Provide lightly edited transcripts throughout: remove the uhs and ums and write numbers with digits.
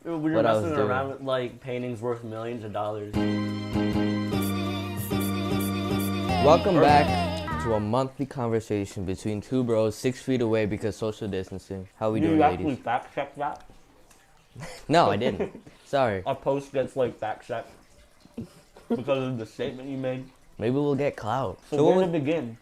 When you're messing around with like paintings worth millions of dollars. Welcome back to a monthly conversation between two bros 6 feet away because social distancing. How we doing, you ladies? actually fact check that? No, I didn't. Sorry. A post gets like fact checked because of the statement you made. Maybe we'll get clout. So where to begin?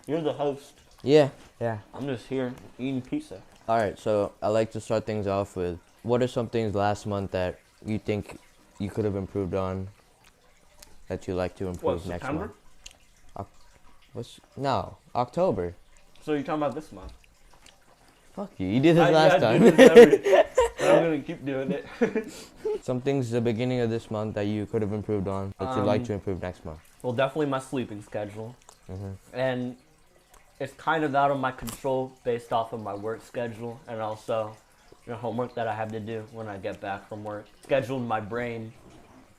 You're the host. Yeah. I'm just here eating pizza. All right, so I like to start things off with, what are some things last month that you think you could have improved on that you like to improve next September? month? No, October. So you're talking about this month? Fuck you. You did this last time. I do this I'm going to keep doing it. Some things at the beginning of this month that you could have improved on that you'd like to improve next month. Well, definitely my sleeping schedule. Mm-hmm. And it's kind of out of my control based off of my work schedule and also homework that I have to do when I get back from work. Scheduled my brain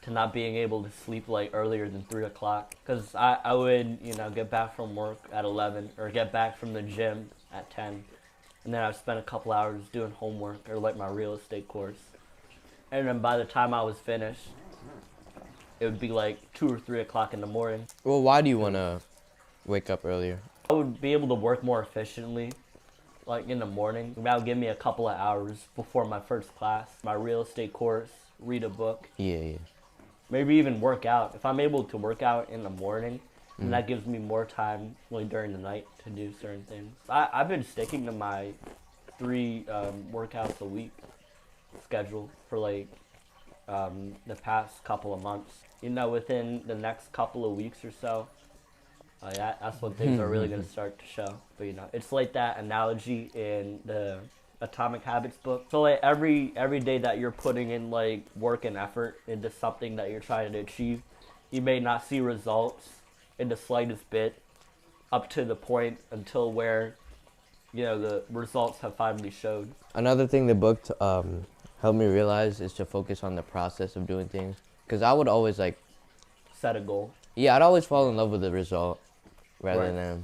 to not being able to sleep like earlier than 3 o'clock because I would, get back from work at 11 or get back from the gym at 10. And then I'd spend a couple hours doing homework or like my real estate course. And then by the time I was finished, it would be like 2 or 3 o'clock in the morning. Well, why do you want to wake up earlier? I would be able to work more efficiently, like in the morning. That would give me a couple of hours before my first class, my real estate course, read a book. Yeah. Maybe even work out. If I'm able to work out in the morning, then that gives me more time like during the night to do certain things. I've been sticking to my 3 workouts a week schedule for like the past couple of months. Within the next couple of weeks or so, that's when things are really going to start to show. But it's like that analogy in the Atomic Habits book. So like every day that you're putting in like work and effort into something that you're trying to achieve, you may not see results in the slightest bit up to the point until where the results have finally showed. Another thing the book helped me realize is to focus on the process of doing things, because I would always set a goal. Yeah, I'd always fall in love with the result rather Right. than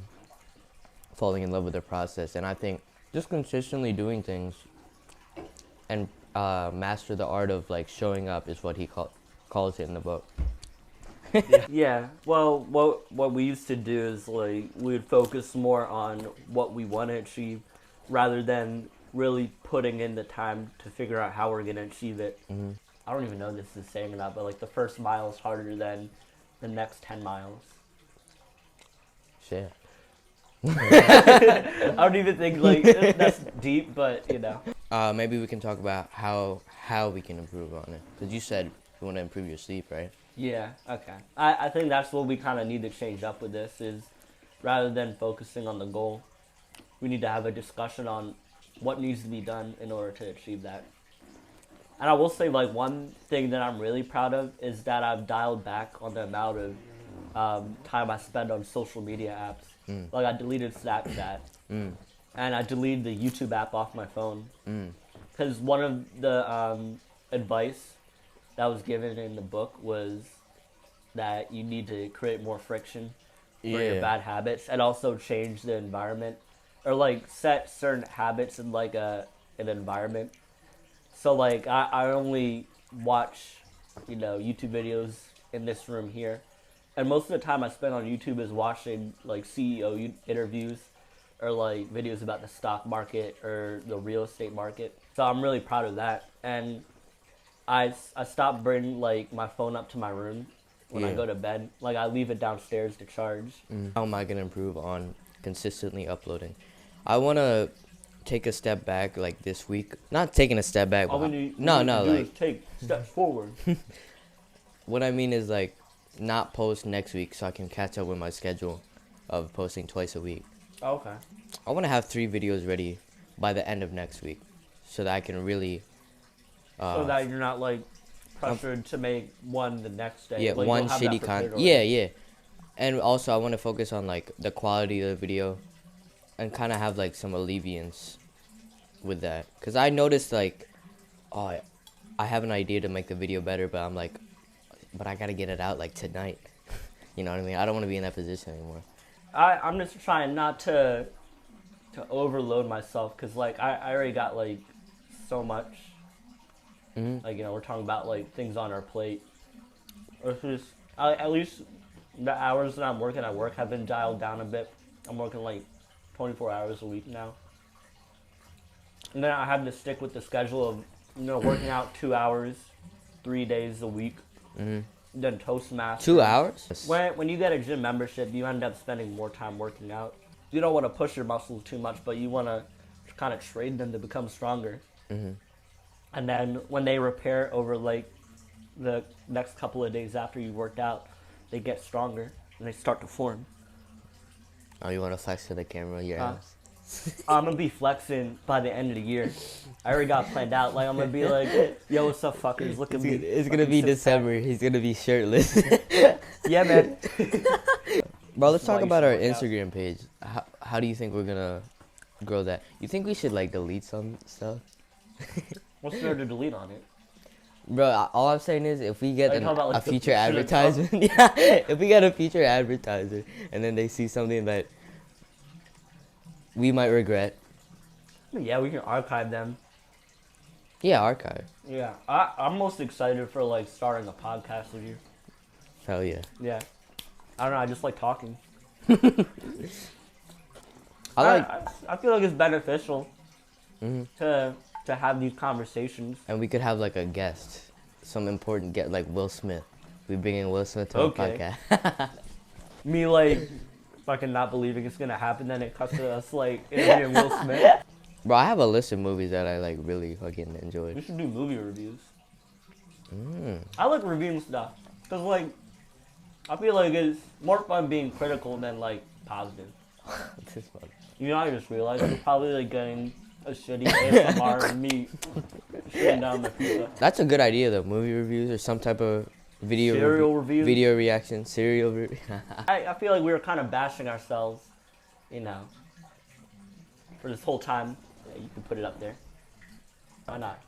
falling in love with the process. And I think just consistently doing things and master the art of like showing up is what he calls it in the book. Yeah. Well, what we used to do is like we would focus more on what we want to achieve rather than really putting in the time to figure out how we're going to achieve it. Mm-hmm. I don't even know if this is saying or not, but like the first mile is harder than the next 10 miles. Shit. I don't even think like that's deep, but Maybe we can talk about how we can improve on it. Because you said you want to improve your sleep, right? Yeah, okay. I think that's what we kind of need to change up with this is rather than focusing on the goal, we need to have a discussion on what needs to be done in order to achieve that. And I will say like one thing that I'm really proud of is that I've dialed back on the amount of time I spend on social media apps. Like I deleted Snapchat and I deleted the YouTube app off my phone. Because one of the advice that was given in the book was that you need to create more friction for your bad habits and also change the environment or like set certain habits in like an environment. So like I only watch YouTube videos in this room here, and most of the time I spend on YouTube is watching like CEO interviews or like videos about the stock market or the real estate market. So I'm really proud of that. And I stopped bringing like my phone up to my room when I go to bed. Like I leave it downstairs to charge. How am I going to improve on consistently uploading? I want to take a step back like this week. Not taking a step back. All we need to do is take steps forward. What I mean is like not post next week so I can catch up with my schedule of posting twice a week. Okay. I want to have 3 videos ready by the end of next week so that I can really so that you're not like pressured to make one the next day. Yeah, like, one shitty content. Yeah. And also I want to focus on like the quality of the video and kind of have like some alleviance with that. Because I noticed like, I have an idea to make the video better, but I'm like, but I got to get it out like tonight. You know what I mean? I don't want to be in that position anymore. I'm just trying not to overload myself because like I already got like so much Like, we're talking about like things on our plate. Or it's just at least the hours that I'm working at work have been dialed down a bit. I'm working like 24 hours a week now. And then I have to stick with the schedule of, working out 2 hours, 3 days a week. Then Toastmasters. 2 hours? When you get a gym membership, you end up spending more time working out. You don't want to push your muscles too much, but you want to kind of train them to become stronger. And then when they repair over like the next couple of days after you worked out, they get stronger and they start to form. Oh, you want to flex to the camera? Yeah. I'm gonna be flexing by the end of the year. I already got planned out. Like, I'm gonna be like, yo, what's up, fuckers? Look at me. It's gonna be December. He's gonna be shirtless. Yeah, man. Bro, let's talk about our Instagram page. How do you think we're gonna grow that? You think we should like delete some stuff? What's there to delete on it? Bro, all I'm saying is if we get a feature advertisement, if we get a feature advertiser and then they see something that we might regret. Yeah, we can archive them. Yeah, archive. Yeah, I'm most excited for like starting a podcast with you. Hell yeah. Yeah. I don't know, I just like talking. I feel like it's beneficial to have these conversations. And we could have like a guest, some important guest, like Will Smith. We bring in Will Smith to our podcast. Me like fucking not believing it's gonna happen, then it cuts to us like interviewing Will Smith. Bro, I have a list of movies that I like really fucking enjoyed. We should do movie reviews. I like reviewing stuff because like I feel like it's more fun being critical than like positive. I just realized we're probably like getting a shitty ASMR of me shitting down the pizza. That's a good idea though. Movie reviews or some type of video reviews, video reaction, serial review. I feel like we were kind of bashing ourselves, for this whole time. Yeah, you can put it up there. Why not?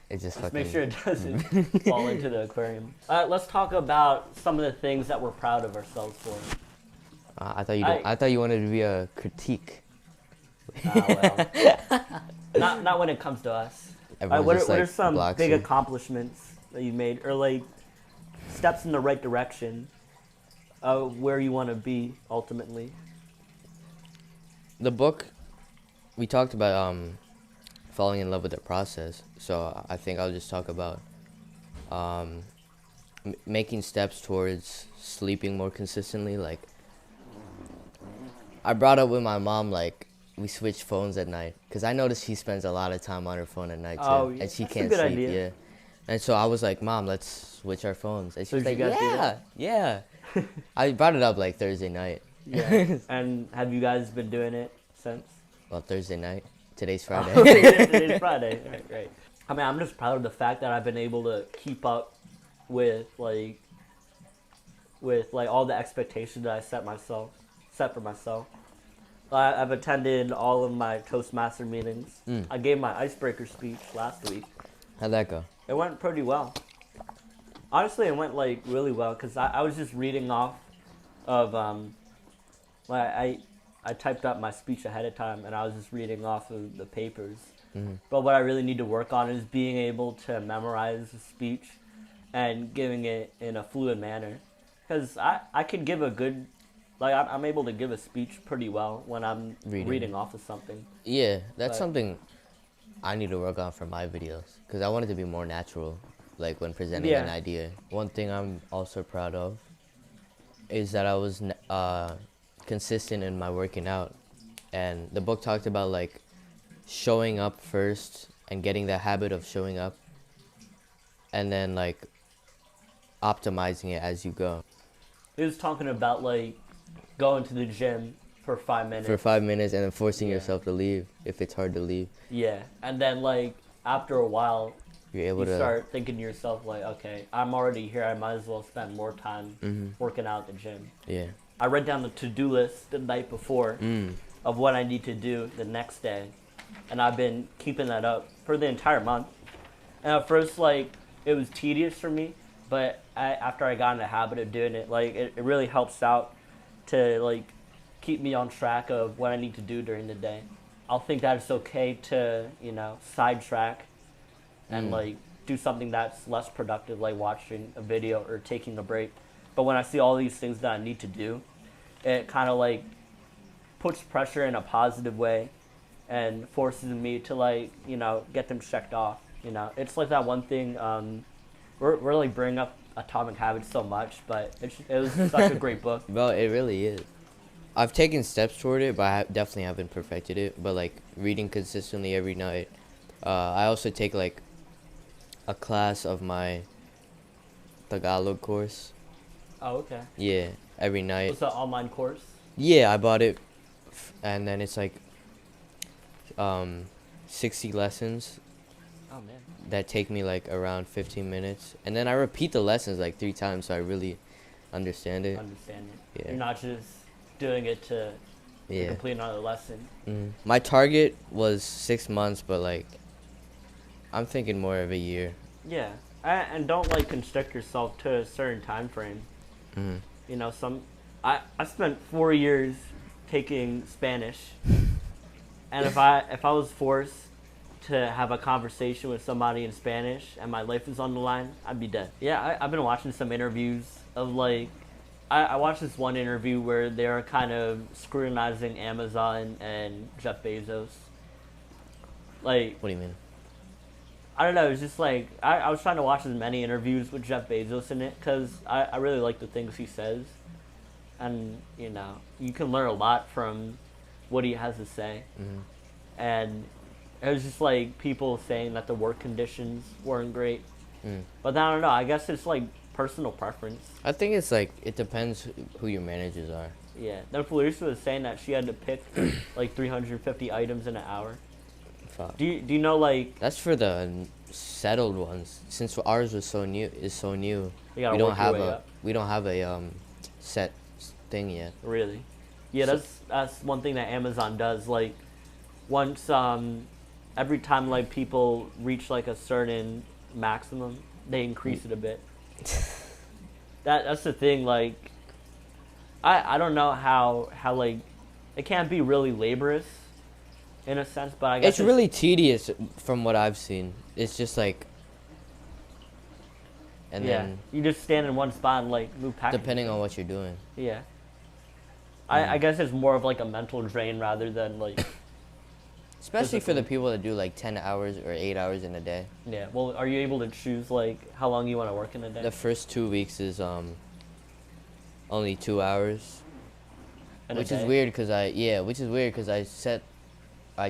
It's just make sure it doesn't fall into the aquarium. Let's talk about some of the things that we're proud of ourselves for. I thought you wanted to be a critique. Not when it comes to us. What are some big accomplishments that you made, or like steps in the right direction of where you want to be ultimately? The book, we talked about falling in love with the process, so I think I'll just talk about making steps towards sleeping more consistently. Like, I brought up with my mom, like, we switch phones at night, because I noticed she spends a lot of time on her phone at night too. Oh, and she that's can't a good sleep. idea. Yeah, and so I was like, Mom, let's switch our phones, and she was like, yeah. I brought it up like Thursday night. Yeah. And have you guys been doing it since? Well, Thursday night. Today's Friday. Today's Friday. Right. I mean, I'm just proud of the fact that I've been able to keep up with all the expectations that I set for myself. I've attended all of my Toastmaster meetings. I gave my icebreaker speech last week. How'd that go? It went pretty well. Honestly, it went like really well because I was just reading off of I typed up my speech ahead of time and I was just reading off of the papers. But what I really need to work on is being able to memorize the speech and giving it in a fluid manner. Because I could give a good, I'm able to give a speech pretty well when I'm reading off of something. Yeah, that's something I need to work on for my videos. Because I want it to be more natural, like when presenting an idea. One thing I'm also proud of is that I was consistent in my working out. And the book talked about like showing up first and getting the habit of showing up, and then like optimizing it as you go. He was talking about like going to the gym for 5 minutes. For 5 minutes and then forcing yourself to leave if it's hard to leave. Yeah, and then like after a while, you're able to start thinking to yourself like, okay, I'm already here. I might as well spend more time working out at the gym. Yeah. I write down the to-do list the night before of what I need to do the next day, and I've been keeping that up for the entire month. And at first, like, it was tedious for me, but after I got in the habit of doing it, like, it really helps out to, like, keep me on track of what I need to do during the day. I'll think that it's okay to, sidetrack and, like, do something that's less productive, like watching a video or taking a break. But when I see all these things that I need to do, it kind of like puts pressure in a positive way and forces me to like, get them checked off. It's like that one thing. We're like bringing up Atomic Habits so much, but it was such a great book. Well, it really is. I've taken steps toward it, but I definitely haven't perfected it. But like reading consistently every night. I also take like a class of my Tagalog course. Oh, okay. Yeah, every night. It's an online course. Yeah, I bought it, and then it's like 60 lessons Oh man. that take me like around 15 minutes, and then I repeat the lessons like 3 times so I really understand it. Understand it. Yeah. You're not just doing it to Yeah. complete another lesson. My target was 6 months, but like I'm thinking more of a year. Yeah, and don't like constrict yourself to a certain time frame. Mm-hmm. I spent 4 years taking Spanish, and if I was forced to have a conversation with somebody in Spanish and my life is on the line, I'd be dead. Yeah, I've been watching some interviews of like, I watched this one interview where they were kind of scrutinizing Amazon and Jeff Bezos. Like, What do you mean? I don't know, it was just like, I was trying to watch as many interviews with Jeff Bezos in it, because I really like the things he says. And, you can learn a lot from what he has to say. Mm-hmm. And it was just like people saying that the work conditions weren't great. But I don't know, I guess it's like personal preference. I think it's like, it depends who your managers are. Yeah, then Felicia was saying that she had to pick like 350 items in an hour. Fuck. Do you know like That's for the settled ones. Since ours was so new, you gotta we don't work your have way a up? we don't have a set thing yet. Really? Yeah, So- that's one thing that Amazon does. Like, once every time like people reach like a certain maximum, they increase it a bit. That's the thing. Like, I don't know how like it can't be really laborious in a sense, but I guess It's really tedious from what I've seen. It's just like, and yeah. then You just stand in one spot and like move packages. depending on what you're doing. Yeah. I guess it's more of like a mental drain rather than like. Especially for the Physically. people that do like 10 hours or 8 hours in a day. Yeah. Well, are you able to choose like how long you want to work in a day? The first 2 weeks is only 2 hours, In a which is day? weird because I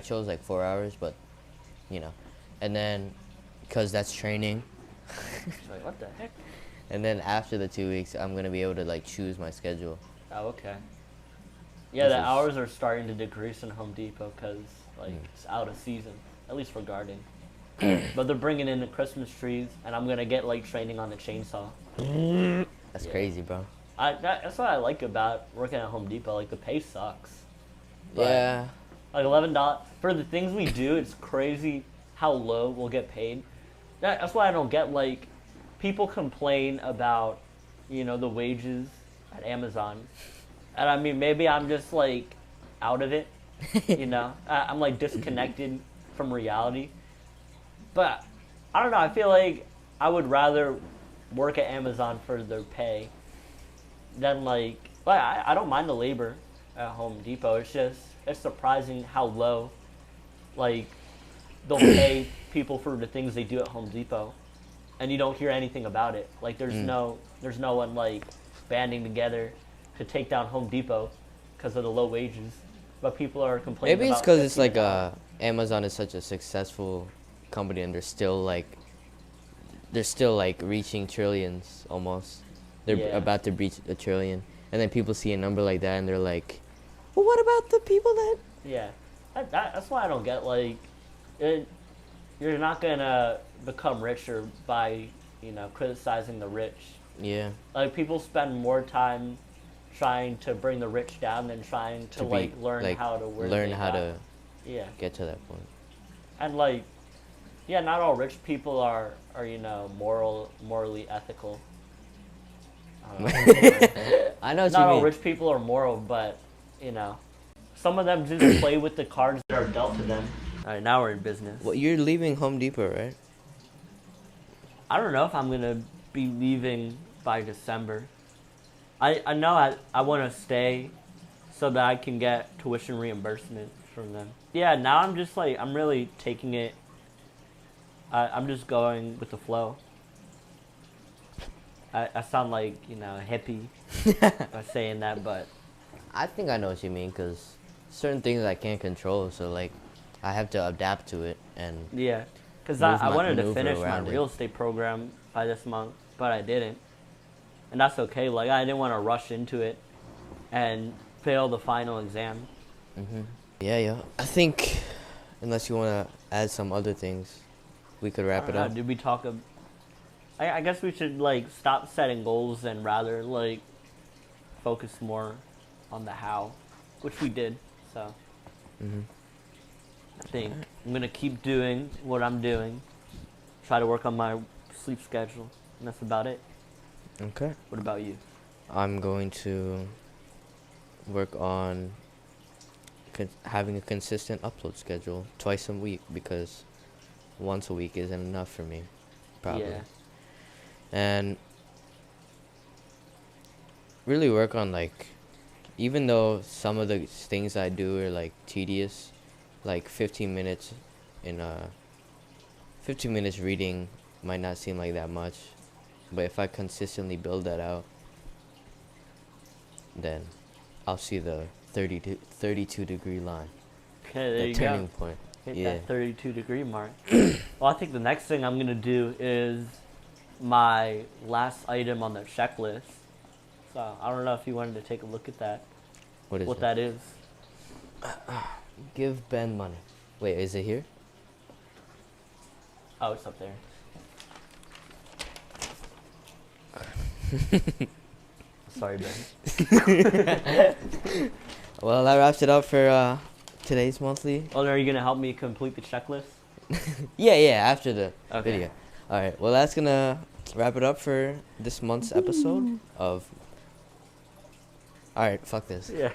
chose like 4 hours, but and then because that's training, Like, what the heck? and then after the 2 weeks I'm gonna be able to like choose my schedule. Oh, okay. Yeah, This the is- hours are starting to decrease in Home Depot because like it's out of season, at least for gardening. But they're bringing in the Christmas trees, and I'm gonna get like training on the chainsaw. That's Yeah. crazy, bro. That's what I like about working at Home Depot. Like the pay sucks. But, Yeah. Like $11 for the things we do. It's crazy how low we'll get paid. That's why I don't get like people complain about the wages at Amazon, and I mean maybe I'm just like out of it. I'm like disconnected from reality. But I don't know. I feel like I would rather work at Amazon for their pay than like. But I don't mind the labor at Home Depot. It's surprising how low, like, they'll pay people for the things they do at Home Depot, and you don't hear anything about it. Like there's no one like banding together to take down Home Depot because of the low wages. But people are complaining. Maybe it's about because it's like $15. Amazon is such a successful company and they're still like reaching trillions almost. They're Yeah. about to reach a trillion, and then people see a number like that and they're like, well, what about the people that? Yeah, that's why I don't get like, you're not gonna become richer by criticizing the rich. Yeah. Like people spend more time trying to bring the rich down than trying to like learn how to Yeah. Get to that point. And like, yeah, not all rich people are morally ethical. I don't know. I know what Not you all mean. rich people are moral, but some of them just play with the cards that are dealt to them. All right, now we're in business. Well, you're leaving Home Depot, right? I don't know if I'm gonna be leaving by December. I know I want to stay so that I can get tuition reimbursement from them. Yeah, now I'm just like, I'm really taking it. I'm just going with the flow. I sound like, a hippie by saying that, but I think I know what you mean, because certain things I can't control, so like I have to adapt to it and yeah. Because Move I my- wanted to maneuver finish my around it. real estate program by this month, but I didn't. And that's okay. Like, I didn't want to rush into it and fail the final exam. yeah. I think unless you want to add some other things, we could I wrap don't it know, up. did we talk I guess we should, like, stop setting goals and rather, like, focus more on the how, which we did. So Mhm. I think I'm going to keep doing what I'm doing, try to work on my sleep schedule, and that's about it. Okay. What about you? I'm going to work on having a consistent upload schedule twice a week, because once a week isn't enough for me, probably. Yeah. And really work on, like, even though some of the things I do are like tedious, like 15 minutes in 15 minutes reading might not seem like that much, but if I consistently build that out, then I'll see the 32 degree line, Okay, there the you turning go. point. Hit Yeah. that 32-degree mark. Well, I think the next thing I'm going to do is my last item on the checklist. So I don't know if you wanted to take a look at that, What is what it? that is. Give Ben money. Wait, is it here? Oh, it's up there. Sorry, Ben. Well, that wraps it up for today's monthly. Oh, are you going to help me complete the checklist? Yeah, after the Okay. video. All right, well, that's gonna wrap it up for this month's episode of. All right, fuck this. Yeah.